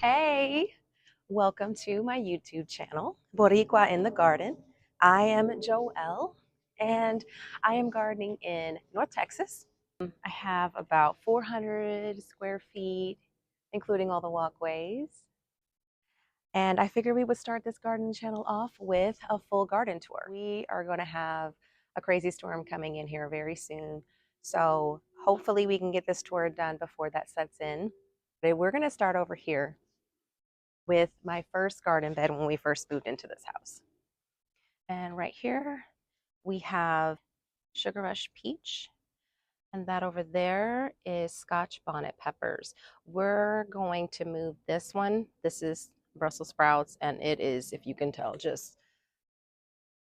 Hey, welcome to my YouTube channel, Boricua in the Garden. I am Joél, and I am gardening in North Texas. I have about 400 square feet, including all the walkways. And I figured we would start this garden channel off with a full garden tour. We are going to have a crazy storm coming in here very soon. So hopefully we can get this tour done before that sets in. But we're going to start over here with my first garden bed when we first moved into this house. And right here we have Sugar Rush Peach, and that over there is Scotch Bonnet Peppers. We're going to move this one. This is Brussels sprouts, and it is, if you can tell, just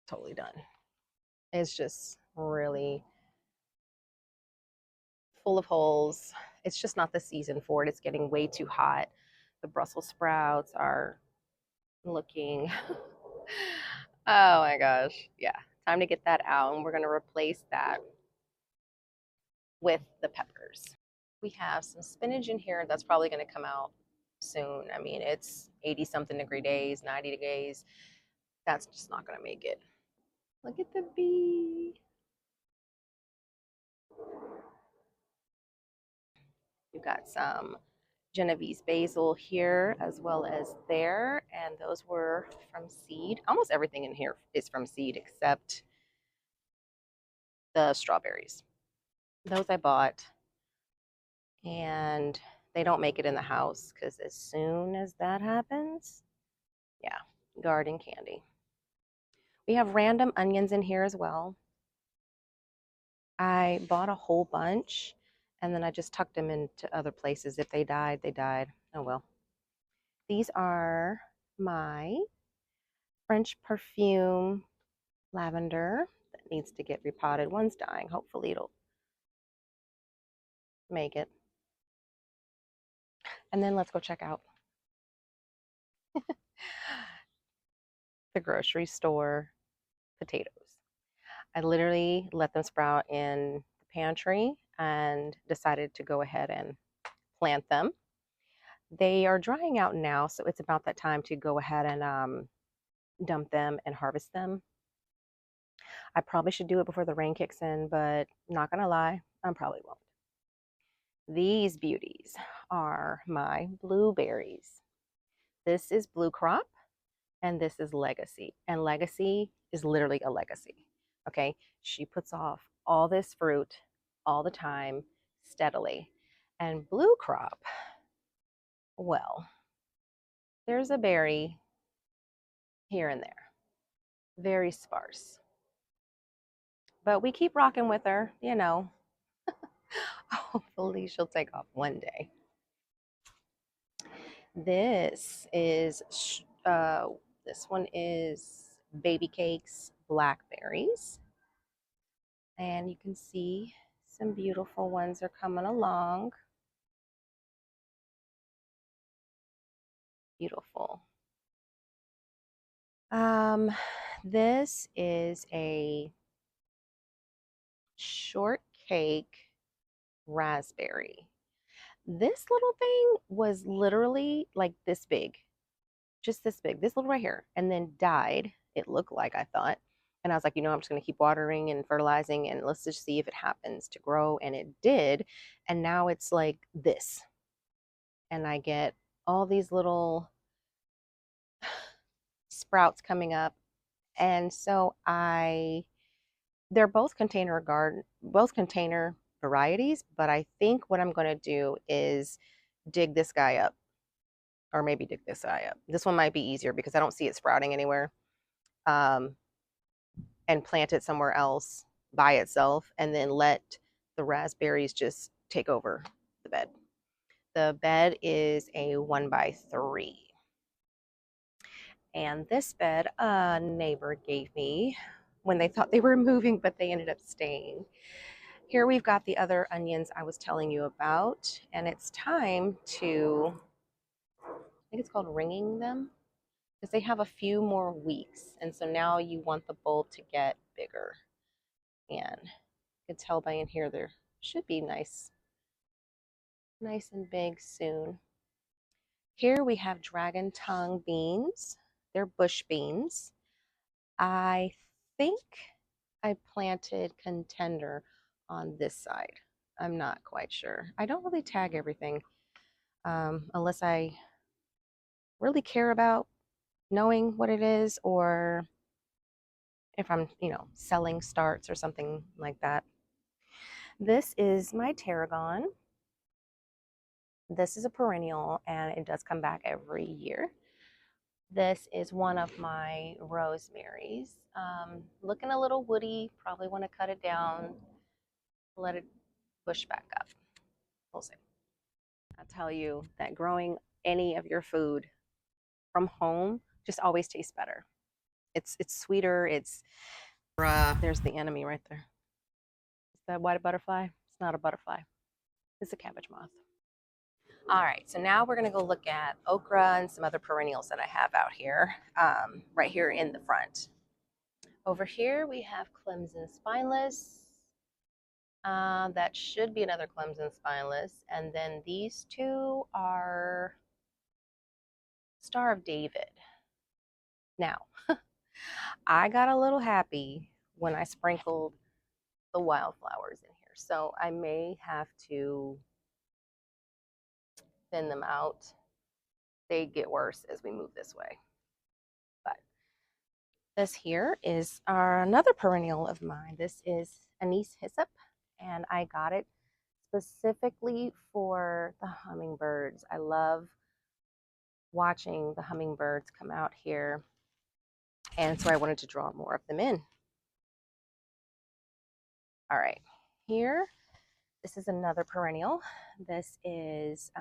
totally done. It's just really full of holes. It's just not the season for it. It's getting way too hot. The Brussels sprouts are looking oh my gosh. Yeah. Time to get that out. And we're going to replace that with the peppers. We have some spinach in here that's probably going to come out soon. I mean, it's 80 something degree days, 90 degrees. That's just not going to make it. Look at the bee. We've got some Genovese basil here as well as there. And those were from seed. Almost everything in here is from seed except the strawberries. Those I bought, and they don't make it in the house because as soon as that happens, yeah, garden candy. We have random onions in here as well. I bought a whole bunch and then I just tucked them into other places. If they died, they died. Oh well. These are my French perfume lavender that needs to get repotted. One's dying. Hopefully it'll make it. And then let's go check out the grocery store potatoes. I literally let them sprout in the pantry and decided to go ahead and plant them. They are drying out now, so it's about that time to go ahead and dump them and harvest them. I probably should do it before the rain kicks in, but not gonna lie, I probably won't. These beauties are my blueberries. This is Blue Crop, and this is Legacy. And Legacy is literally a legacy. Okay, she puts off all this fruit all the time, steadily. And Blue Crop, well, there's a berry here and there, very sparse. But we keep rocking with her, you know. Hopefully she'll take off one day. This is, this one is Baby Cakes Blackberries. And you can see some beautiful ones are coming along. Beautiful. This is a shortcake raspberry. This little thing was literally like this big, just this big, this little right here, and then died. It looked like, I thought. And I was like, I'm just going to keep watering and fertilizing and let's just see if it happens to grow. And it did. And now it's like this. And I get all these little sprouts coming up. And so they're both both container varieties, but I think what I'm going to do is dig this guy up, or maybe dig this guy up. This one might be easier because I don't see it sprouting anywhere. And plant it somewhere else by itself, and then let the raspberries just take over the bed. The bed is a 1x3. And this bed a neighbor gave me when they thought they were moving, but they ended up staying. Here we've got the other onions I was telling you about, and it's time to, I think it's called ringing them, because they have a few more weeks. And so now you want the bulb to get bigger. And you can tell by in here, there should be nice and big soon. Here we have dragon tongue beans. They're bush beans. I think I planted contender on this side. I'm not quite sure. I don't really tag everything unless I really care about knowing what it is, or if I'm, selling starts or something like that. This is my tarragon. This is a perennial and it does come back every year. This is one of my rosemaries. Looking a little woody, probably want to cut it down, let it bush back up. We'll see. I'll tell you that growing any of your food from home just always tastes better. It's sweeter. There's the enemy right there. Is that white butterfly? It's not a butterfly. It's a cabbage moth. All right, so now we're gonna go look at okra and some other perennials that I have out here, right here in the front. Over here we have Clemson spineless. That should be another Clemson spineless. And then these two are Star of David. Now, I got a little happy when I sprinkled the wildflowers in here. So I may have to thin them out. They get worse as we move this way. But this here is another perennial of mine. This is anise hyssop, and I got it specifically for the hummingbirds. I love watching the hummingbirds come out here, and so I wanted to draw more of them in. All right, here, this is another perennial. This is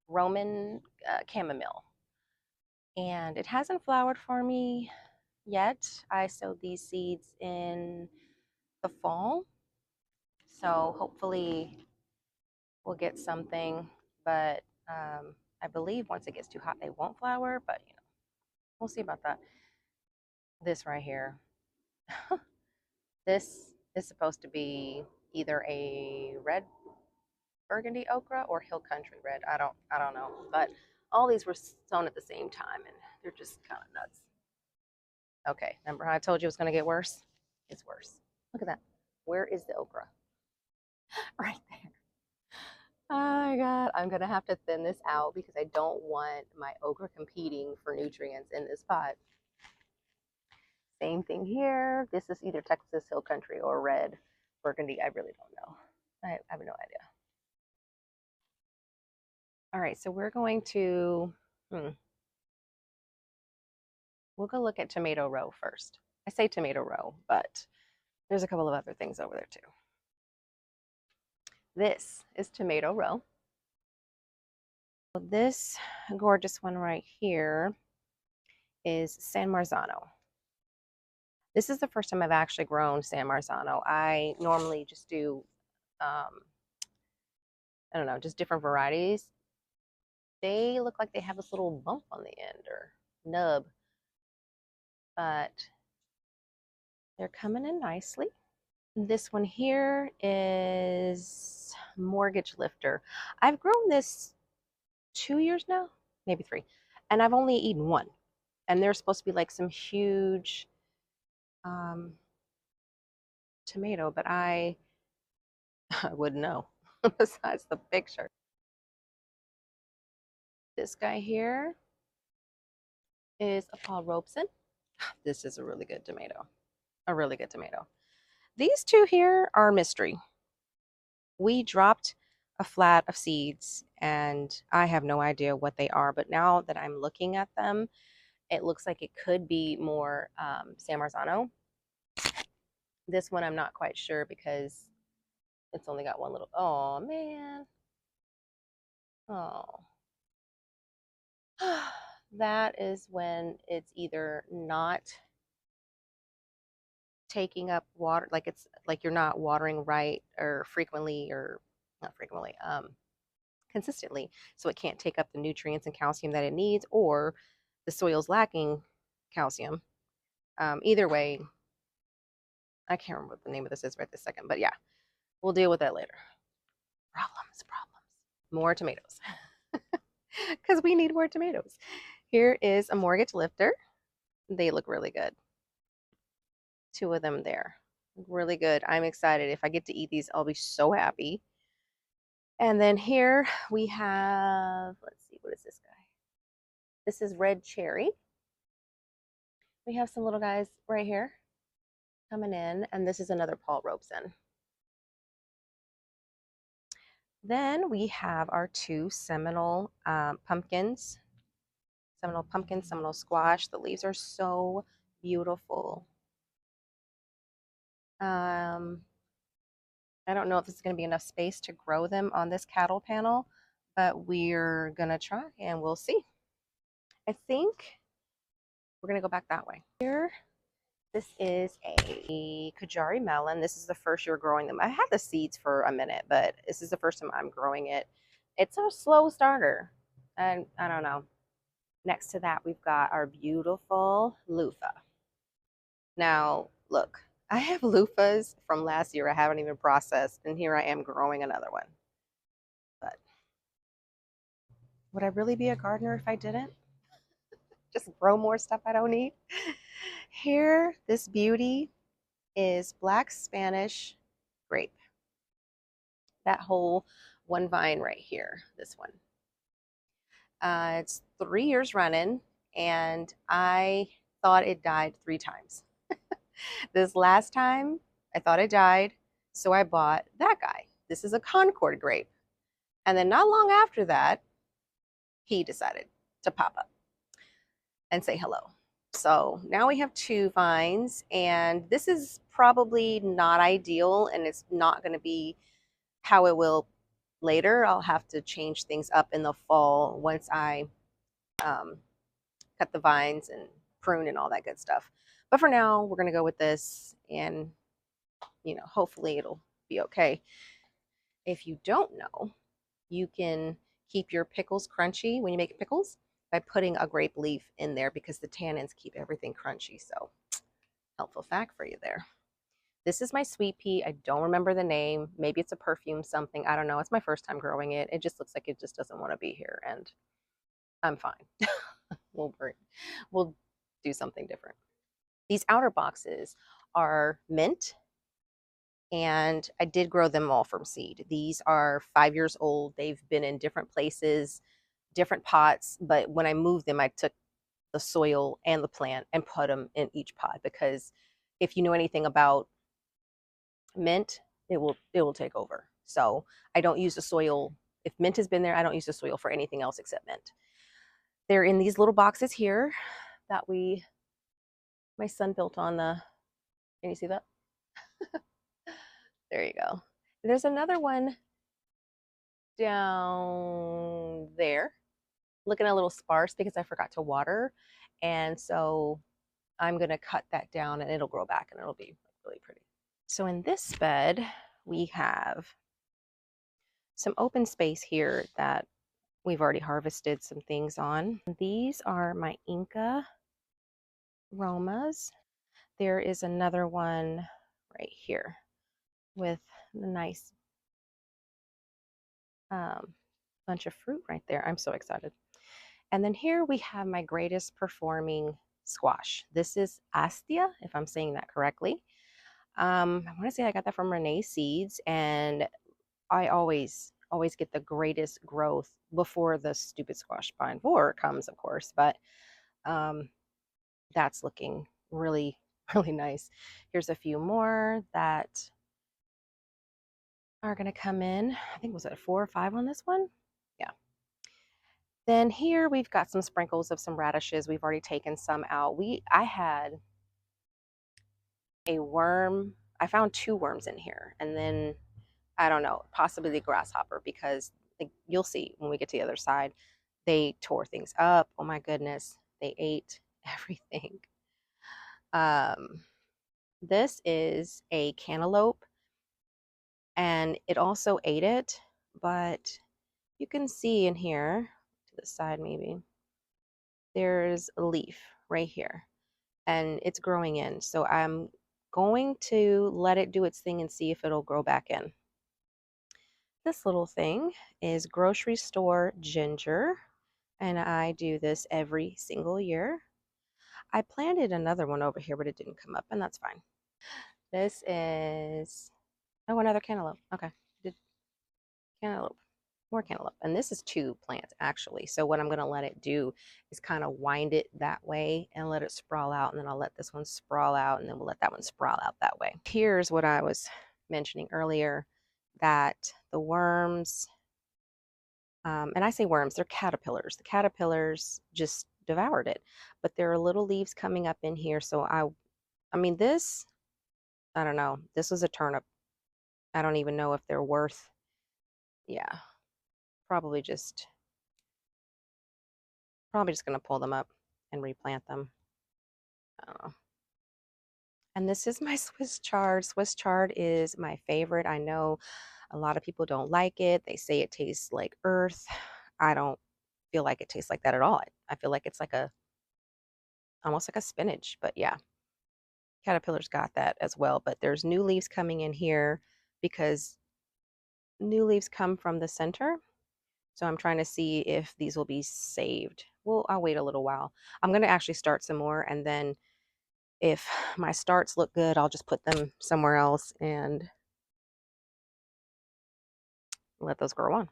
Roman chamomile, and it hasn't flowered for me yet. I sowed these seeds in the fall, so hopefully we'll get something, but I believe once it gets too hot they won't flower, but we'll see about that. This right here, this is supposed to be either a red burgundy okra or hill country red. I don't know, but all these were sown at the same time and they're just kind of nuts. Okay, remember how I told you it was going to get worse? It's worse. Look at that. Where is the okra? Right there. Oh my God, I'm gonna have to thin this out because I don't want my okra competing for nutrients in this pot. Same thing here. This is either Texas Hill Country or red burgundy. I really don't know. I have no idea. All right, so we're going to, we'll go look at tomato row first. I say tomato row, but there's a couple of other things over there too. This is tomato row. This gorgeous one right here is San Marzano. This is the first time I've actually grown San Marzano. I normally just do, I don't know, just different varieties. They look like they have this little bump on the end or nub, but they're coming in nicely. This one here is Mortgage Lifter. I've grown this 2 years now, maybe 3, and I've only eaten one. And they're supposed to be like some huge tomato, but I wouldn't know besides the picture. This guy here is a Paul Robeson. This is a really good tomato, a really good tomato. These two here are mystery. We dropped a flat of seeds and I have no idea what they are, but now that I'm looking at them, it looks like it could be more San Marzano. This one I'm not quite sure because it's only got one little, oh man. Oh. That is when it's either not taking up water, like it's like you're not watering right or frequently, or not frequently, consistently, so it can't take up the nutrients and calcium that it needs, or the soil's lacking calcium. Either way, I can't remember what the name of this is right this second, but yeah, we'll deal with that later. Problems. More tomatoes. because we need more tomatoes. Here is a mortgage lifter. They look really good. Two of them there. Really good. I'm excited. If I get to eat these, I'll be so happy. And then here we have, let's see, what is this guy? This is red cherry. We have some little guys right here coming in, and this is another Paul Robeson. Then we have our two Seminole pumpkins. Seminole pumpkin, Seminole squash. The leaves are so beautiful. I don't know if this is going to be enough space to grow them on this cattle panel, but we're going to try and we'll see. I think we're going to go back that way. Here, this is a Kajari melon. This is the first year growing them. I had the seeds for a minute, but this is the first time I'm growing it. It's a slow starter, and I don't know. Next to that, we've got our beautiful loofah. Now, look, I have loofahs from last year I haven't even processed, and here I am growing another one. But would I really be a gardener if I didn't? Just grow more stuff I don't need? Here, this beauty is black Spanish grape. That whole one vine right here, this one. It's 3 years running, and I thought it died 3 times. This last time, I thought it died, so I bought that guy. This is a Concord grape. And then not long after that, he decided to pop up and say hello. So now we have 2 vines, and this is probably not ideal, and it's not going to be how it will later. I'll have to change things up in the fall once I cut the vines and prune and all that good stuff. But for now, we're going to go with this, and hopefully it'll be okay. If you don't know, you can keep your pickles crunchy when you make pickles by putting a grape leaf in there, because the tannins keep everything crunchy. So helpful fact for you there. This is my sweet pea. I don't remember the name. Maybe it's a perfume something. I don't know. It's my first time growing it. It just looks like it just doesn't want to be here, and I'm fine. We'll do something different. These outer boxes are mint, and I did grow them all from seed. These are 5 years old. They've been in different places, different pots, but when I moved them, I took the soil and the plant and put them in each pot, because if you know anything about mint, it will take over. So I don't use the soil. If mint has been there, I don't use the soil for anything else except mint. They're in these little boxes here that my son built on the, can you see that? There you go. There's another one down there, looking a little sparse because I forgot to water. And so I'm going to cut that down, and it'll grow back, and it'll be really pretty. So in this bed, we have some open space here that we've already harvested some things on. These are my Inca Romas. There is another one right here with a nice bunch of fruit right there. I'm so excited. And then here we have my greatest performing squash. This is Astia, if I'm saying that correctly. I want to say I got that from Renee Seeds, and I always get the greatest growth before the stupid squash vine borer comes, of course. But that's looking really, really nice. Here's a few more that are going to come in. I think, was it 4 or 5 on this one? Yeah. Then here we've got some sprinkles of some radishes. We've already taken some out. I had a worm. I found 2 worms in here, and then I don't know, possibly the grasshopper, because you'll see when we get to the other side, they tore things up. Oh my goodness, they ate everything. This is a cantaloupe, and it also ate it, but you can see in here, to the side maybe, there's a leaf right here, and it's growing in. So I'm going to let it do its thing and see if it'll grow back in. This little thing is grocery store ginger. and I do this every single year. I planted another one over here, but it didn't come up, and that's fine. This is, oh, another cantaloupe. Okay, did cantaloupe, more cantaloupe. And this is 2 plants actually. So what I'm going to let it do is kind of wind it that way and let it sprawl out. And then I'll let this one sprawl out, and then we'll let that one sprawl out that way. Here's what I was mentioning earlier, that the worms, and I say worms, they're caterpillars. The caterpillars just devoured it, but there are little leaves coming up in here. So I mean, this, I don't know, this was a turnip. I don't even know if they're worth, yeah, probably just going to pull them up and replant them. I don't know. And this is my Swiss chard. Swiss chard is my favorite. I know a lot of people don't like it. They say it tastes like earth. I don't feel like it tastes like that at all. I feel like it's like almost like a spinach, but yeah, caterpillars got that as well. But there's new leaves coming in here because new leaves come from the center. So I'm trying to see if these will be saved. Well, I'll wait a little while. I'm going to actually start some more, and then if my starts look good, I'll just put them somewhere else and let those grow on.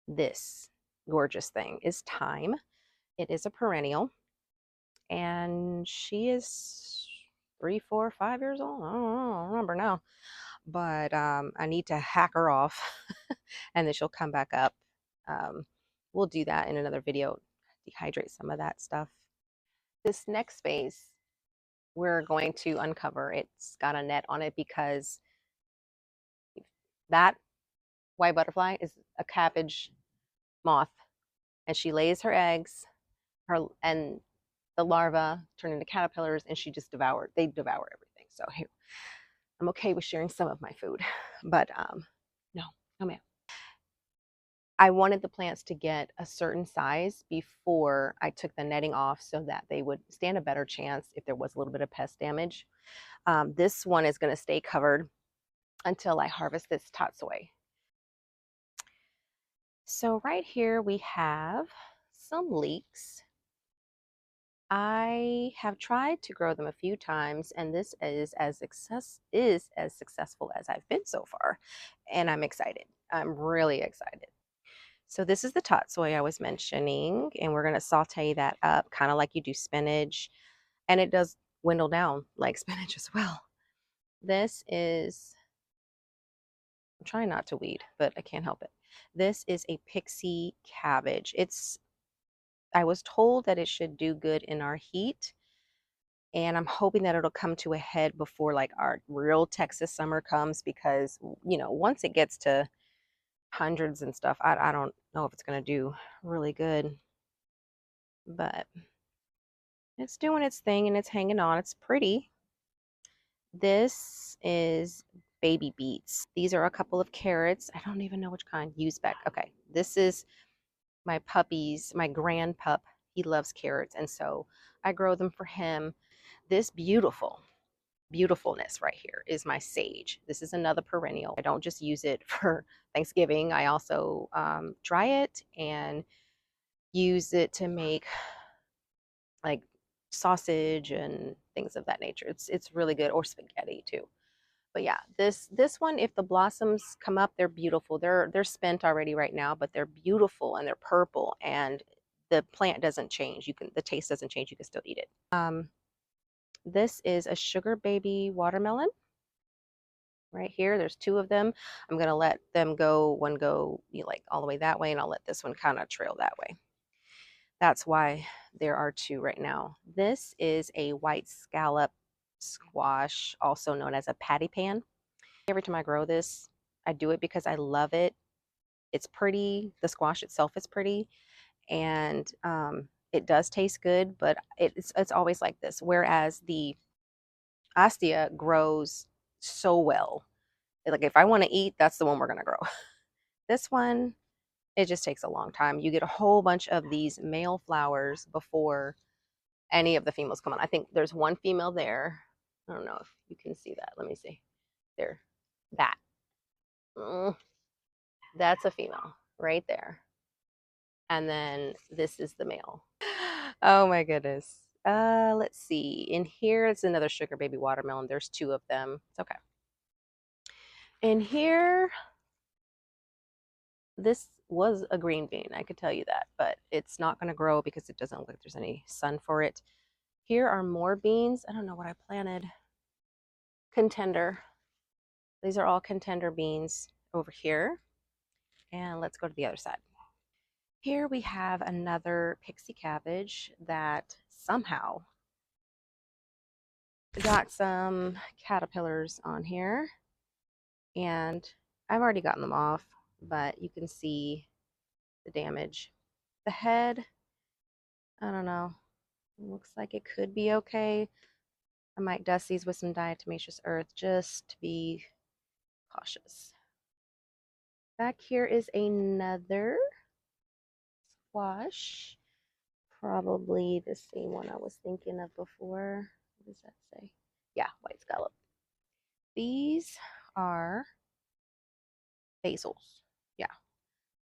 This gorgeous thing is thyme. It is a perennial, and she is 3, 4, 5 years old. I don't know, I don't remember now, but I need to hack her off and then she'll come back up. We'll do that in another video, dehydrate some of that stuff. This next space we're going to uncover. It's got a net on it because that white butterfly is a cabbage moth, and she lays her eggs, and the larvae turn into caterpillars, and they devour everything. So here, I'm okay with sharing some of my food, but no, no ma'am. I wanted the plants to get a certain size before I took the netting off so that they would stand a better chance if there was a little bit of pest damage. This one is going to stay covered until I harvest this tatsoi. So right here we have some leeks. I have tried to grow them a few times, and this is as successful as I've been so far, and I'm excited. I'm really excited. So this is the tatsoi I was mentioning, and we're going to saute that up kind of like you do spinach, and it does dwindle down like spinach as well. This is, I'm trying not to weed, but I can't help it. This is a pixie cabbage. I was told that it should do good in our heat, and I'm hoping that it'll come to a head before like our real Texas summer comes, because once it gets to hundreds and stuff, I don't know if it's going to do really good, but it's doing its thing and it's hanging on. It's pretty. This is baby beets. These are a couple of carrots. I don't even know which kind. Uzbek. Okay, this is my grand pup. He loves carrots, and so I grow them for him. This beautifulness right here is my sage. This is another perennial. I don't just use it for Thanksgiving. I also dry it and use it to make like sausage and things of that nature. It's really good, or spaghetti too. But yeah, this one, if the blossoms come up, they're beautiful. They're spent already right now, but they're beautiful and they're purple, and the plant doesn't change. The taste doesn't change. You can still eat it. This is a sugar baby watermelon. Right here, there's 2 of them. I'm gonna let them go, one go like all the way that way, and I'll let this one kind of trail that way. That's why there are 2 right now. This is a white scallop squash, also known as a patty pan. Every time I grow this, I do it because I love it. It's pretty. The squash itself is pretty, and it does taste good, but it's always like this. Whereas the Astia grows so well. Like if I want to eat, that's the one we're going to grow. This one, it just takes a long time. You get a whole bunch of these male flowers before any of the females come on. I think there's one female there. I don't know if you can see that. Let me see. There. That. That's a female right there. And then this is the male. Oh my goodness. Let's see. In here, it's another sugar baby watermelon. There's two of them. It's okay. In here, this was a green bean, I could tell you that, but it's not going to grow because it doesn't look like there's any sun for it. Here are more beans. I don't know what I planted. Contender. These are all contender beans over here. And let's go to the other side. Here we have another pixie cabbage that somehow got some caterpillars on here. And I've already gotten them off, but you can see the damage. The head, I don't know. It looks like it could be okay. I might dust these with some diatomaceous earth just to be cautious. Back here is another squash. Probably the same one I was thinking of before. What does that say? Yeah, white scallop. These are basils. Yeah,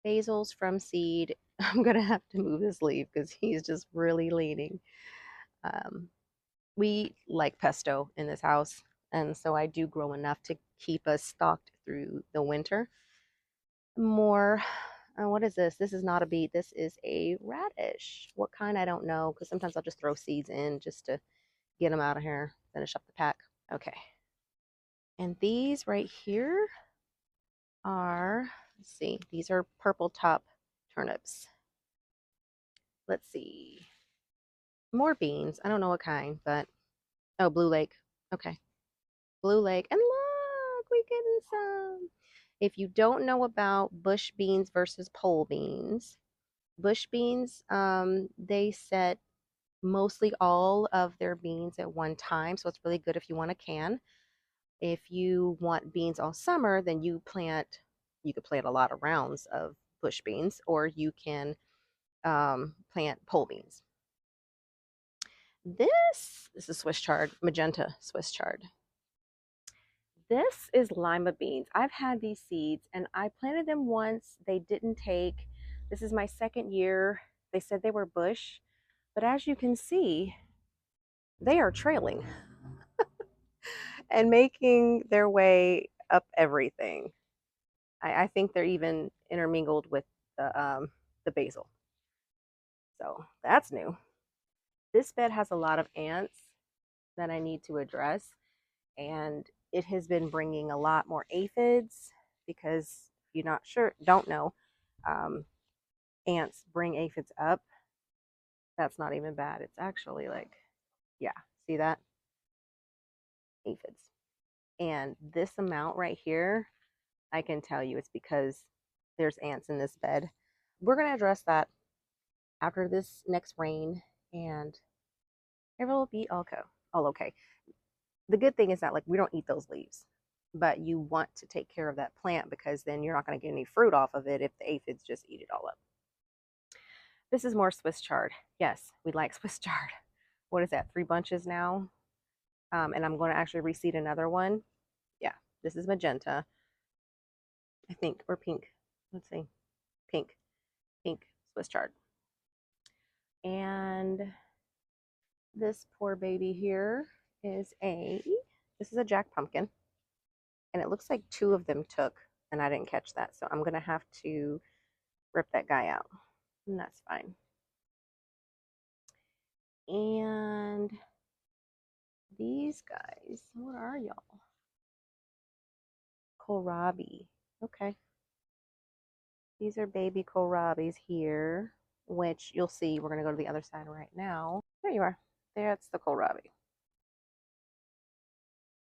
basils from seed. I'm gonna have to move this leaf because he's just really leaning. We like pesto in this house, and so I do grow enough to keep us stocked through the winter. More, what is this? This is not a beet. This is a radish. What kind? I don't know, because sometimes I'll just throw seeds in just to get them out of here, finish up the pack. Okay. And these right here are, let's see, these are purple top turnips. Let's see. More beans. I don't know what kind, but oh, Blue Lake. Okay. Blue Lake. And look, we getting some. If you don't know about bush beans versus pole beans, bush beans, they set mostly all of their beans at one time. So it's really good if you want a can. If you want beans all summer, then you could plant a lot of rounds of bush beans, or you can plant pole beans. This is Swiss chard, magenta Swiss chard. This is lima beans. I've had these seeds and I planted them once. They didn't take. This is my second year. They said they were bush, but as you can see, they are trailing and making their way up everything. I think they're even intermingled with the basil. So that's new. This bed has a lot of ants that I need to address, and it has been bringing a lot more aphids because if you're not sure, don't know, um, ants bring aphids up. That's not even bad. It's actually like, yeah, see that? Aphids. And this amount right here, I can tell you it's because there's ants in this bed. We're going to address that after this next rain, and everything will be all okay. The good thing is that like we don't eat those leaves, but you want to take care of that plant because then you're not going to get any fruit off of it if the aphids just eat it all up. This is more Swiss chard. Yes, we like Swiss chard. What is that? 3 bunches now. And I'm going to actually reseed another one. Yeah, this is magenta, I think, or pink. Let's see. Pink. Pink Swiss chard. And this poor baby here is this is a Jack pumpkin. And it looks like 2 of them took, and I didn't catch that. So I'm going to have to rip that guy out. And that's fine. And these guys, what are y'all? Kohlrabi. Okay. These are baby kohlrabis here, which you'll see. We're going to go to the other side right now. There you are. That's the kohlrabi.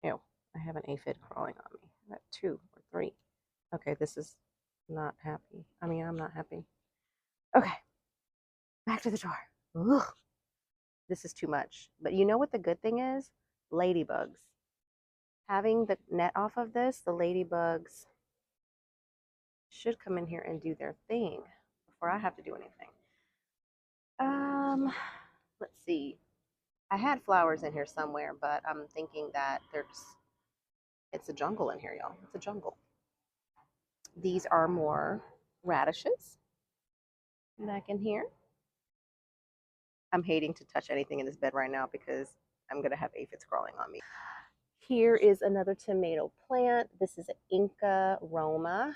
Ew, I have an aphid crawling on me. I got 2 or 3. Okay, this is not happy. I'm not happy. Okay, back to the jar. Ugh. This is too much. But you know what the good thing is? Ladybugs. Having the net off of this, the ladybugs should come in here and do their thing before I have to do anything. Let's see. I had flowers in here somewhere, but I'm thinking that it's a jungle in here, y'all. It's a jungle. These are more radishes. back in here. I'm hating to touch anything in this bed right now because I'm gonna have aphids crawling on me. Here is another tomato plant. This is an Inca Roma.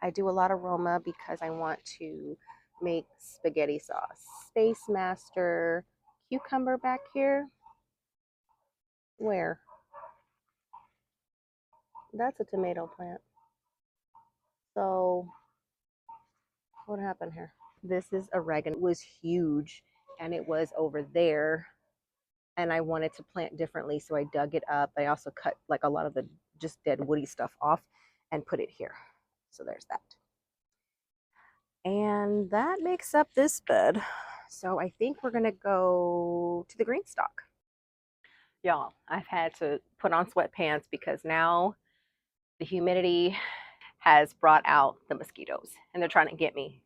I do a lot of Roma because I want to make spaghetti sauce. Space Master cucumber back here. Where? That's a tomato plant. So what happened here? This is oregano. It was huge and it was over there and I wanted to plant differently, so I dug it up. I also cut like a lot of the just dead woody stuff off and put it here. So there's that. And that makes up this bed. So I think we're gonna go to the green stalk. Y'all, I've had to put on sweatpants because now the humidity has brought out the mosquitoes and they're trying to get me.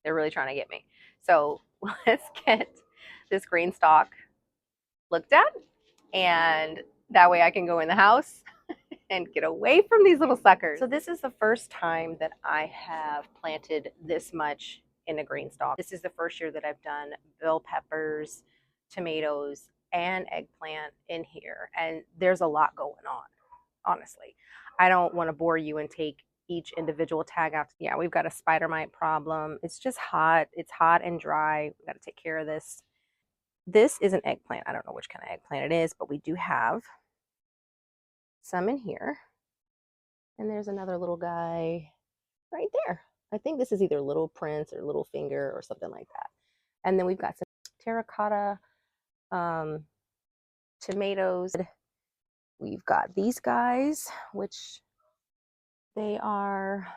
They're really trying to get me. So let's get this green stalk looked at, and that way I can go in the house and get away from these little suckers. So this is the first time that I have planted this much in a green stalk. This is the first year that I've done bell peppers, tomatoes, and eggplant in here. And there's a lot going on, honestly. I don't want to bore you and take each individual tag out. Yeah, we've got a spider mite problem. It's just hot. It's hot and dry. We've got to take care of this. This is an eggplant. I don't know which kind of eggplant it is, but we do have some in here. And there's another little guy right there. I think this is either Little Prince or Little Finger or something like that. And then we've got some terracotta tomatoes. We've got these guys, which they are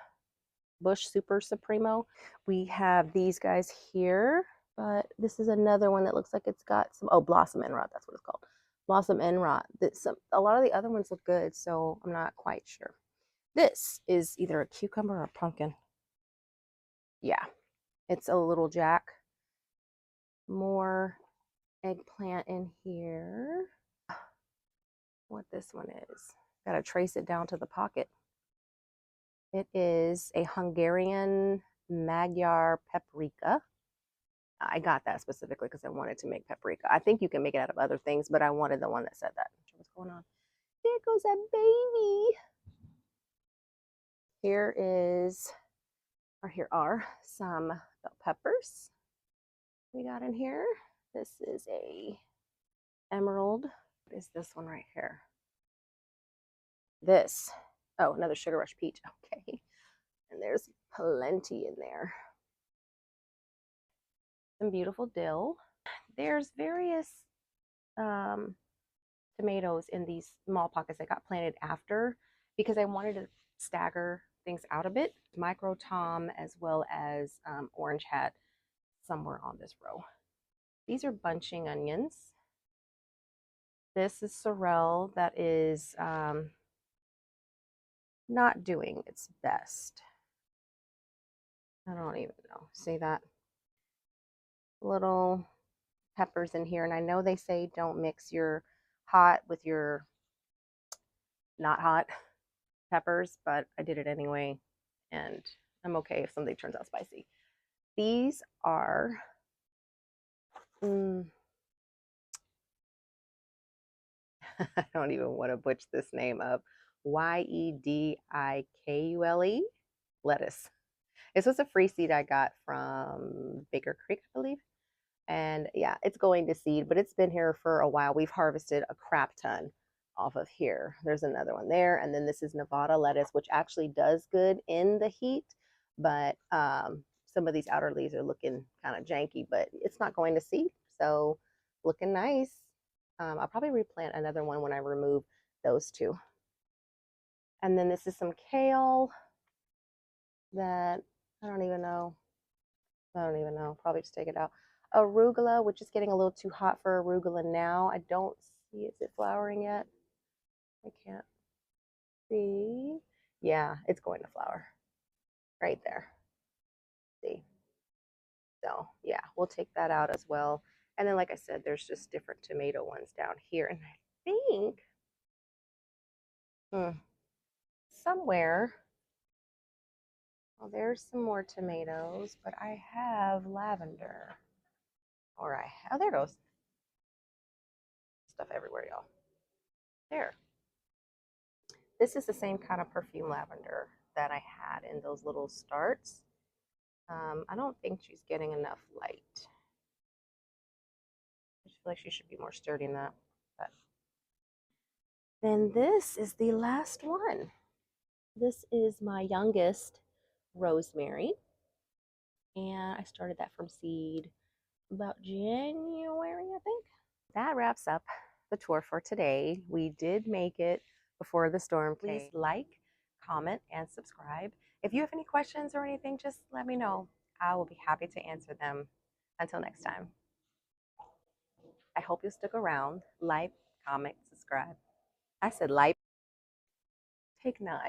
Bush Super Supremo. We have these guys here, but this is another one that looks like it's got some, oh, Blossom Enrot, that's what it's called. Blossom Enrot. A lot of the other ones look good, so I'm not quite sure. This is either a cucumber or a pumpkin. Yeah, it's a little jack. More eggplant in here. What this one is. Got to trace it down to the pocket. It is a Hungarian Magyar paprika. I got that specifically because I wanted to make paprika. I think you can make it out of other things, but I wanted the one that said that. What's going on? There goes that baby. Here are some bell peppers we got in here. This is a emerald. What is this one right here? This. Oh, another sugar rush peach. Okay. And there's plenty in there. Some beautiful dill. There's various tomatoes in these small pockets that got planted after because I wanted to stagger things out a bit. Micro Tom as well as Orange Hat somewhere on this row. These are bunching onions. This is sorrel that is not doing its best. I don't even know. See that? Little peppers in here. And I know they say don't mix your hot with your not hot peppers, but I did it anyway. And I'm okay if something turns out spicy. These are I don't even want to butcher this name up. Yedikule lettuce. This was a free seed I got from Baker Creek, I believe. And yeah, it's going to seed, but it's been here for a while. We've harvested a crap ton off of here. There's another one there. And then this is Nevada lettuce, which actually does good in the heat. But some of these outer leaves are looking kind of janky, but it's not going to seed. So looking nice. I'll probably replant another one when I remove those two. And then this is some kale that I don't even know. Probably just take it out. Arugula, which is getting a little too hot for arugula now. I don't see, is it flowering yet? I can't see. Yeah, it's going to flower right there. See? So yeah, we'll take that out as well. And then, like I said, there's just different tomato ones down here. And I think somewhere Well, there's some more tomatoes, but I have lavender. Oh, there it goes. Stuff everywhere, y'all. There. This is the same kind of perfume lavender that I had in those little starts. I don't think she's getting enough light. I just feel like she should be more sturdy than that. But then this is the last one. This is my youngest rosemary. And I started that from seed about January, I think. That wraps up the tour for today. We did make it before the storm came. Please like, comment, and subscribe. If you have any questions or anything, just let me know. I will be happy to answer them. Until next time. I hope you'll stick around. Like, comment, subscribe. I said like. Take 9.